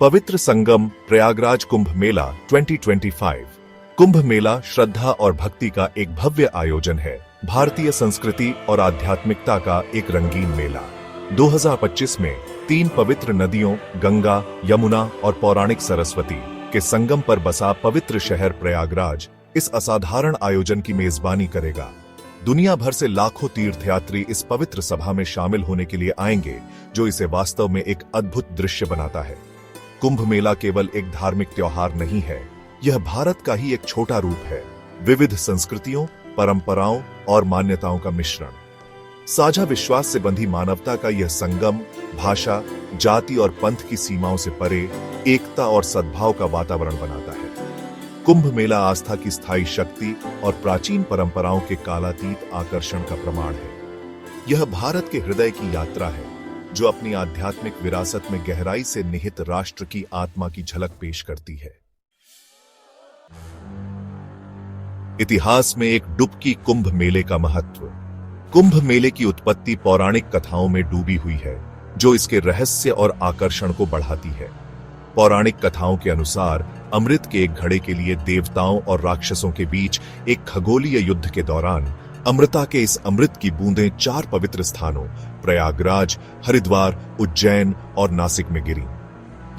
पवित्र संगम प्रयागराज कुंभ मेला 2025। कुंभ मेला श्रद्धा और भक्ति का एक भव्य आयोजन है, भारतीय संस्कृति और आध्यात्मिकता का एक रंगीन मेला। 2025 में 3 पवित्र नदियों गंगा, यमुना और पौराणिक सरस्वती के संगम पर बसा पवित्र शहर प्रयागराज इस असाधारण आयोजन की मेजबानी करेगा। दुनिया भर से लाखों तीर्थयात्री इस पवित्र सभा में शामिल होने के लिए आएंगे, जो इसे वास्तव में एक अद्भुत दृश्य बनाता है। कुंभ मेला केवल एक धार्मिक त्योहार नहीं है, यह भारत का ही एक छोटा रूप है, विविध संस्कृतियों, परंपराओं और मान्यताओं का मिश्रण। साझा विश्वास से बंधी मानवता का यह संगम भाषा, जाति और पंथ की सीमाओं से परे एकता और सद्भाव का वातावरण बनाता है। कुंभ मेला आस्था की स्थायी शक्ति और प्राचीन परंपराओं के कालातीत आकर्षण का प्रमाण है। यह भारत के हृदय की यात्रा है, जो अपनी आध्यात्मिक विरासत में गहराई से निहित राष्ट्र की आत्मा की झलक पेश करती है। इतिहास में एक डुबकी कुंभ मेले का महत्व। कुंभ मेले की उत्पत्ति पौराणिक कथाओं में डूबी हुई है, जो इसके रहस्य और आकर्षण को बढ़ाती है। पौराणिक कथाओं के अनुसार अमृत के एक घड़े के लिए देवताओं और राक्षसों के बीच एक खगोलीय युद्ध के दौरान अमृता के इस अमृत की बूंदें 4 पवित्र स्थानों प्रयागराज, हरिद्वार, उज्जैन और नासिक में गिरी।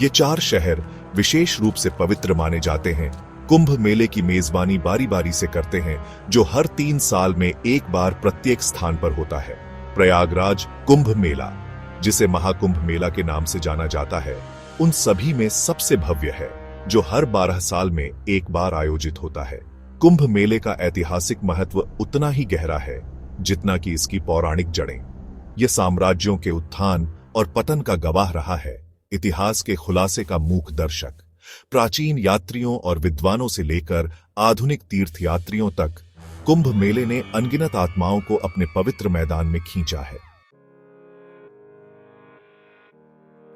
ये 4 शहर विशेष रूप से पवित्र माने जाते हैं। कुंभ मेले की मेजबानी बारी बारी से करते हैं, जो हर 3 साल में एक बार प्रत्येक स्थान पर होता है। प्रयागराज कुंभ मेला, जिसे महाकुंभ मेला के नाम से जाना जाता है, उन सभी में सबसे भव्य है, जो हर 12 साल में एक बार आयोजित होता है। कुंभ मेले का ऐतिहासिक महत्व उतना ही गहरा है जितना कि इसकी पौराणिक जड़ें। यह साम्राज्यों के उत्थान और पतन का गवाह रहा है, इतिहास के खुलासे का मूक दर्शक। प्राचीन यात्रियों और विद्वानों से लेकर आधुनिक तीर्थयात्रियों तक कुंभ मेले ने अनगिनत आत्माओं को अपने पवित्र मैदान में खींचा है।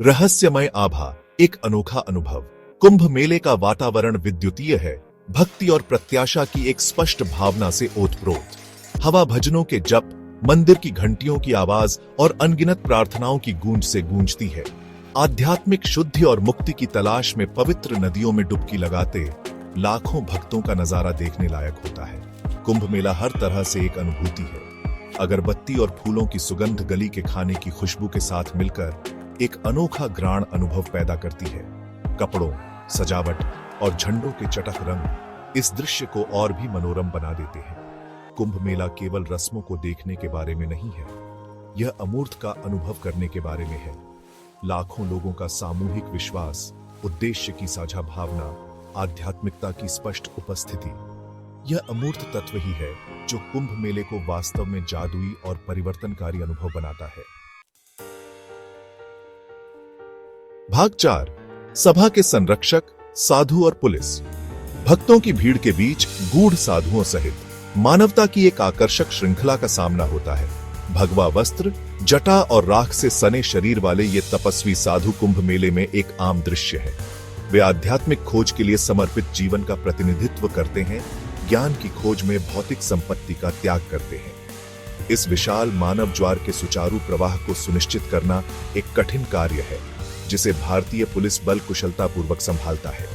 रहस्यमय आभा, एक अनोखा अनुभव। कुंभ मेले का वातावरण विद्युतीय है, भक्ति और प्रत्याशा की एक स्पष्ट भावना से ओतप्रोत। हवा भजनों के जप, मंदिर की घंटियों की आवाज और अनगिनत प्रार्थनाओं की गूंज से गूंजती है। आध्यात्मिक शुद्धि और मुक्ति की तलाश में पवित्र नदियों में डुबकी लगाते लाखों भक्तों का नजारा देखने लायक होता है। कुंभ मेला हर तरह से एक अनुभूति है। अगरबत्ती और फूलों की सुगंध गली के खाने की खुशबू के साथ मिलकर एक अनोखा घ्राण अनुभव पैदा करती है। कपड़ों, सजावट और झंडों के चटक रंग इस दृश्य को और भी मनोरम बना देते हैं। कुंभ मेला केवल रस्मों को देखने के बारे में नहीं है, यह अमूर्त का अनुभव करने के बारे में है। लाखों लोगों का सामूहिक विश्वास, उद्देश्य की साझा भावना, आध्यात्मिकता की स्पष्ट उपस्थिति, यह अमूर्त तत्व ही है जो कुंभ मेले को वास्तव में जादुई और परिवर्तनकारी अनुभव बनाता है। भाग 4, सभा के संरक्षक, साधु और पुलिस। भक्तों की भीड़ के बीच गूढ़ साधुओं सहित मानवता की एक आकर्षक श्रृंखला का सामना होता है। भगवा वस्त्र, जटा और राख से सने शरीर वाले ये तपस्वी साधु कुंभ मेले में एक आम दृश्य है। वे आध्यात्मिक खोज के लिए समर्पित जीवन का प्रतिनिधित्व करते हैं, ज्ञान की खोज में भौतिक संपत्ति का त्याग करते हैं। इस विशाल मानव ज्वार के सुचारू प्रवाह को सुनिश्चित करना एक कठिन कार्य है, जिसे भारतीय पुलिस बल कुशलतापूर्वक संभालता है।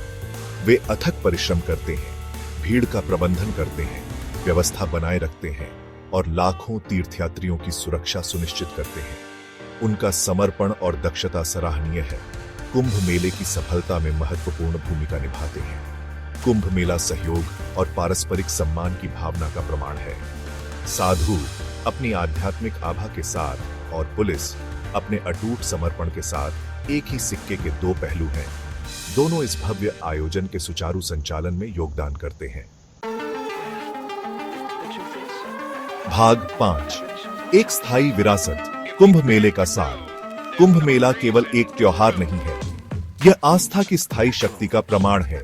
वे अथक परिश्रम करते हैं, भीड़ का प्रबंधन करते हैं, व्यवस्था बनाए रखते हैं और लाखों तीर्थयात्रियों की सुरक्षा सुनिश्चित करते हैं। उनका समर्पण और दक्षता सराहनीय है। कुंभ मेले की सफलता में महत्वपूर्ण भूमिका निभाते हैं। कुंभ मेला सहयोग और पारस्परिक सम्मान की भावना का प्रमाण है। साधु अपनी आध्यात्मिक आभा के साथ और पुलिस अपने अटूट समर्पण के साथ एक ही सिक्के के 2 पहलू हैं। दोनों इस भव्य आयोजन के सुचारू संचालन में योगदान करते हैं। भाग 5, एक स्थायी विरासत, कुंभ मेले का सार। कुंभ मेला केवल एक त्योहार नहीं है, यह आस्था की स्थायी शक्ति का प्रमाण है।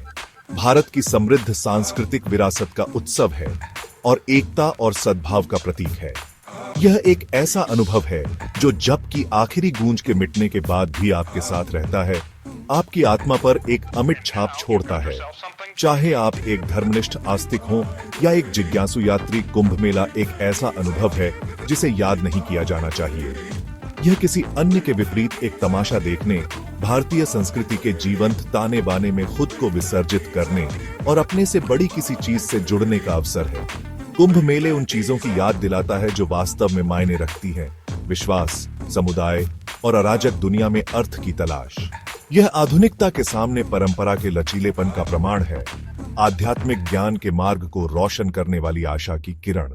भारत की समृद्ध सांस्कृतिक विरासत का उत्सव है और एकता और सद्भाव का प्रतीक है। यह एक ऐसा अनुभव है जो जप की आखिरी गूंज के मिटने के बाद भी आपके साथ रहता है, आपकी आत्मा पर एक अमिट छाप छोड़ता है। चाहे आप एक धर्मनिष्ठ आस्तिक हों या एक जिज्ञासु यात्री, कुंभ मेला एक ऐसा अनुभव है जिसे याद नहीं किया जाना चाहिए। यह किसी अन्य के विपरीत एक तमाशा देखने, भारतीय संस्कृति के जीवंत ताने बाने में खुद को विसर्जित करने और अपने से बड़ी किसी चीज से जुड़ने का अवसर है। कुंभ मेले उन चीजों की याद दिलाता है जो वास्तव में मायने रखती हैं, विश्वास, समुदाय और अराजक दुनिया में अर्थ की तलाश। यह आधुनिकता के सामने परंपरा के लचीलेपन का प्रमाण है, आध्यात्मिक ज्ञान के मार्ग को रोशन करने वाली आशा की किरण।